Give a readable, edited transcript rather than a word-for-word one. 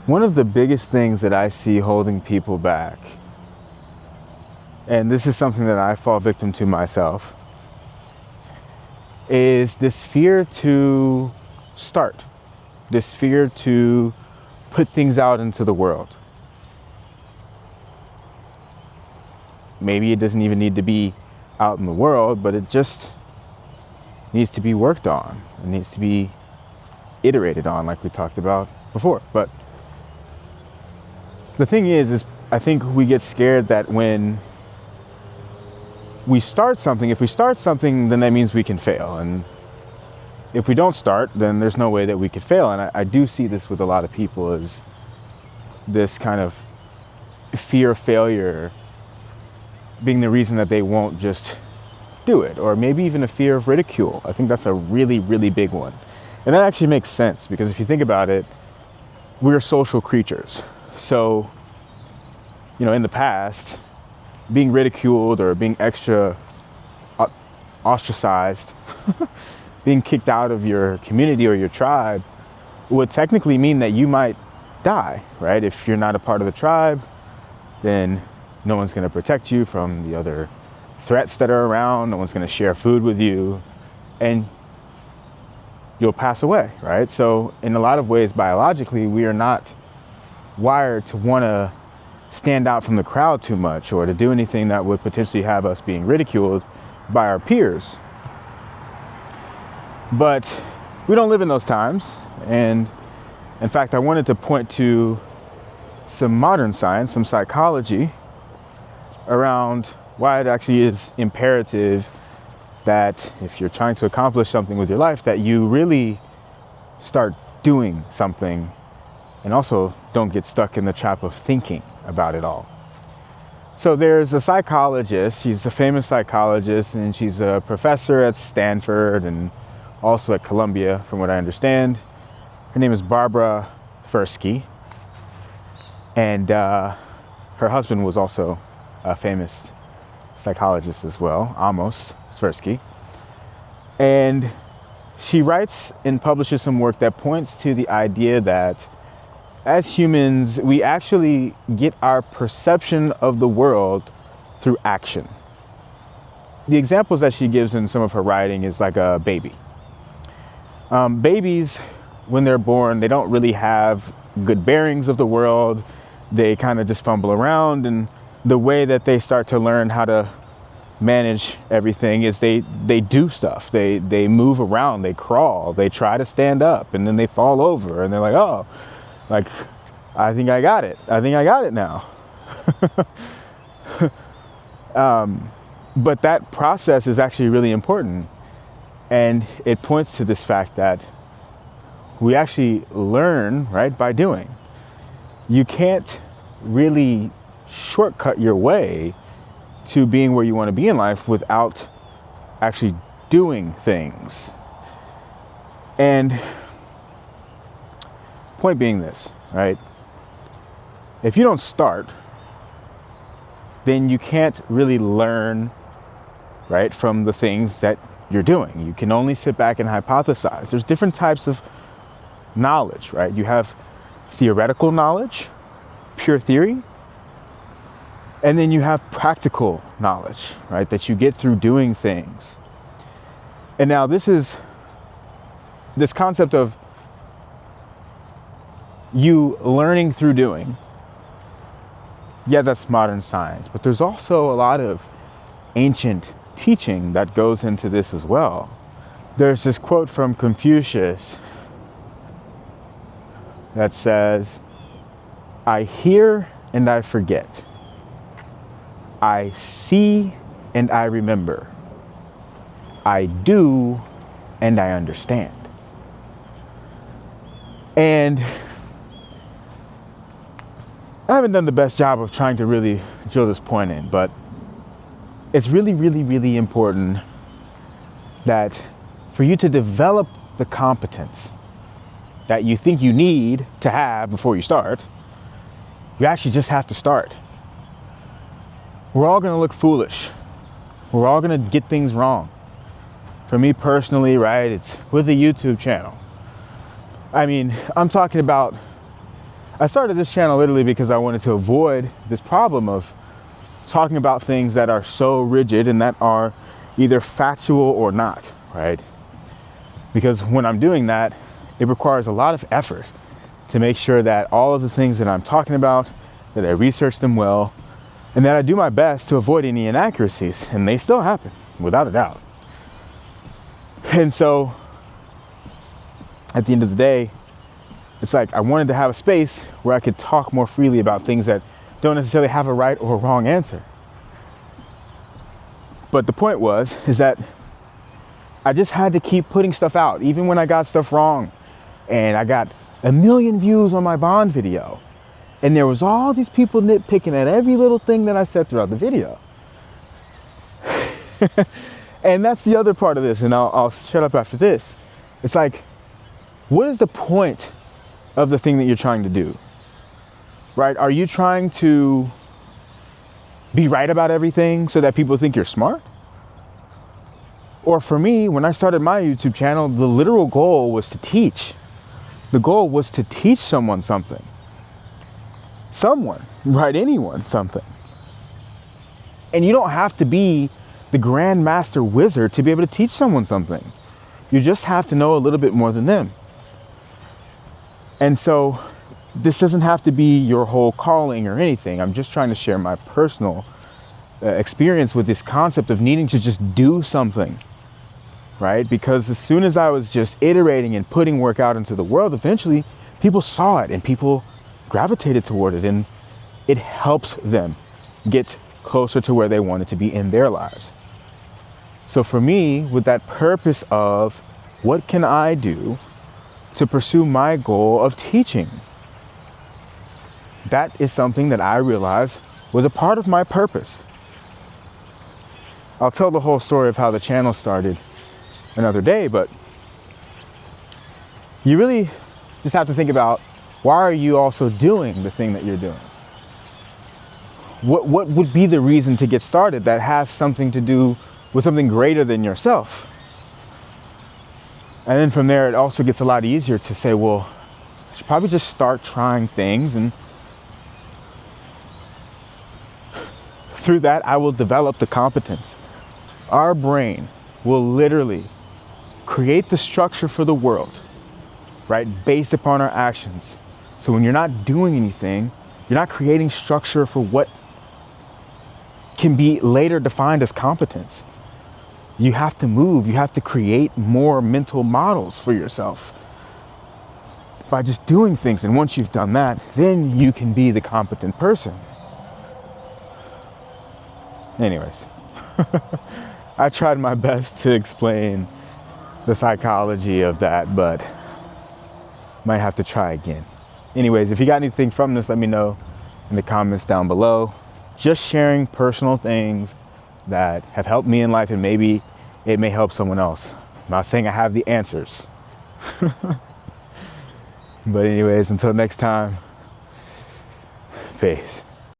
One of the biggest things that I see holding people back, and this is something that I fall victim to myself, is this fear to start, this fear to put things out into the world. Maybe it doesn't even need to be out in the world, but it just needs to be worked on. It needs to be iterated on, like we talked about before. But the thing is I think we get scared that when we start something, if we start something, then that means we can fail. And if we don't start, then there's no way that we could fail. And I do see this with a lot of people, is this kind of fear of failure being the reason that they won't just do it, or maybe even a fear of ridicule. I think that's a really, really big one. And that actually makes sense, because if you think about it, we're social creatures. So, in the past, being ridiculed or being extra ostracized, being kicked out of your community or your tribe would technically mean that you might die, right? If you're not a part of the tribe, then no one's going to protect you from the other threats that are around. No one's going to share food with you, and you'll pass away, right? So in a lot of ways, biologically, we are not wired to want to stand out from the crowd too much, or to do anything that would potentially have us being ridiculed by our peers. But we don't live in those times. And in fact, I wanted to point to some modern science, some psychology around why it actually is imperative that if you're trying to accomplish something with your life, that you really start doing something, and also don't get stuck in the trap of thinking about it all. So there's a psychologist, she's a famous psychologist, and she's a professor at Stanford and also at Columbia, from what I understand. Her name is Barbara Tversky, and her husband was also a famous psychologist as well, Amos Tversky. And she writes and publishes some work that points to the idea that as humans, we actually get our perception of the world through action. The examples that she gives in some of her writing is like a baby. Babies, when they're born, they don't really have good bearings of the world. They kind of just fumble around, and the way that they start to learn how to manage everything is they do stuff. They move around, they crawl, they try to stand up, and then they fall over, and they're like, oh, like, I think I got it. I think I got it now. But that process is actually really important. And it points to this fact that we actually learn, right, by doing. You can't really shortcut your way to being where you want to be in life without actually doing things. And point being this, right? If you don't start, then you can't really learn, right, from the things that you're doing. You can only sit back and hypothesize. There's different types of knowledge, right? You have theoretical knowledge, pure theory, and then you have practical knowledge, right, that you get through doing things. And now this concept of you learning through doing, yeah, that's modern science, but there's also a lot of ancient teaching that goes into this as well. There's this quote from Confucius that says, I hear and I forget. I see and I remember. I do and I understand. And I haven't done the best job of trying to really drill this point in, but it's really, really, really important that for you to develop the competence that you think you need to have before you start, you actually just have to start. We're all gonna look foolish. We're all gonna get things wrong. For me personally, right, it's with the YouTube channel. I mean, I'm talking about, I started this channel literally because I wanted to avoid this problem of talking about things that are so rigid and that are either factual or not, right? Because when I'm doing that, it requires a lot of effort to make sure that all of the things that I'm talking about, that I research them well, and that I do my best to avoid any inaccuracies, and they still happen, without a doubt. And so, at the end of the day, it's like I wanted to have a space where I could talk more freely about things that don't necessarily have a right or a wrong answer. But the point is that I just had to keep putting stuff out, even when I got stuff wrong. And I got 1 million views on my bond video. And there was all these people nitpicking at every little thing that I said throughout the video. And that's the other part of this, and I'll shut up after this. It's like, what is the point of the thing that you're trying to do? Right? Are you trying to be right about everything so that people think you're smart? Or for me, when I started my YouTube channel, the literal goal was to teach. The goal was to teach someone something. Someone, right? Anyone, something. And you don't have to be the grandmaster wizard to be able to teach someone something. You just have to know a little bit more than them. And so this doesn't have to be your whole calling or anything. I'm just trying to share my personal experience with this concept of needing to just do something, right? Because as soon as I was just iterating and putting work out into the world, eventually people saw it and people gravitated toward it, and it helped them get closer to where they wanted to be in their lives. So for me, with that purpose of what can I do to pursue my goal of teaching, that is something that I realized was a part of my purpose. I'll tell the whole story of how the channel started another day, but you really just have to think about, why are you also doing the thing that you're doing? What would be the reason to get started that has something to do with something greater than yourself? And then from there, it also gets a lot easier to say, well, I should probably just start trying things, and through that, I will develop the competence. Our brain will literally create the structure for the world, right, based upon our actions. So when you're not doing anything, you're not creating structure for what can be later defined as competence. You have to move, you have to create more mental models for yourself by just doing things. And once you've done that, then you can be the competent person. Anyways, I tried my best to explain the psychology of that, but might have to try again. Anyways, if you got anything from this, let me know in the comments down below. Just sharing personal things that have helped me in life, and maybe it may help someone else. I'm not saying I have the answers. But anyways, until next time, peace.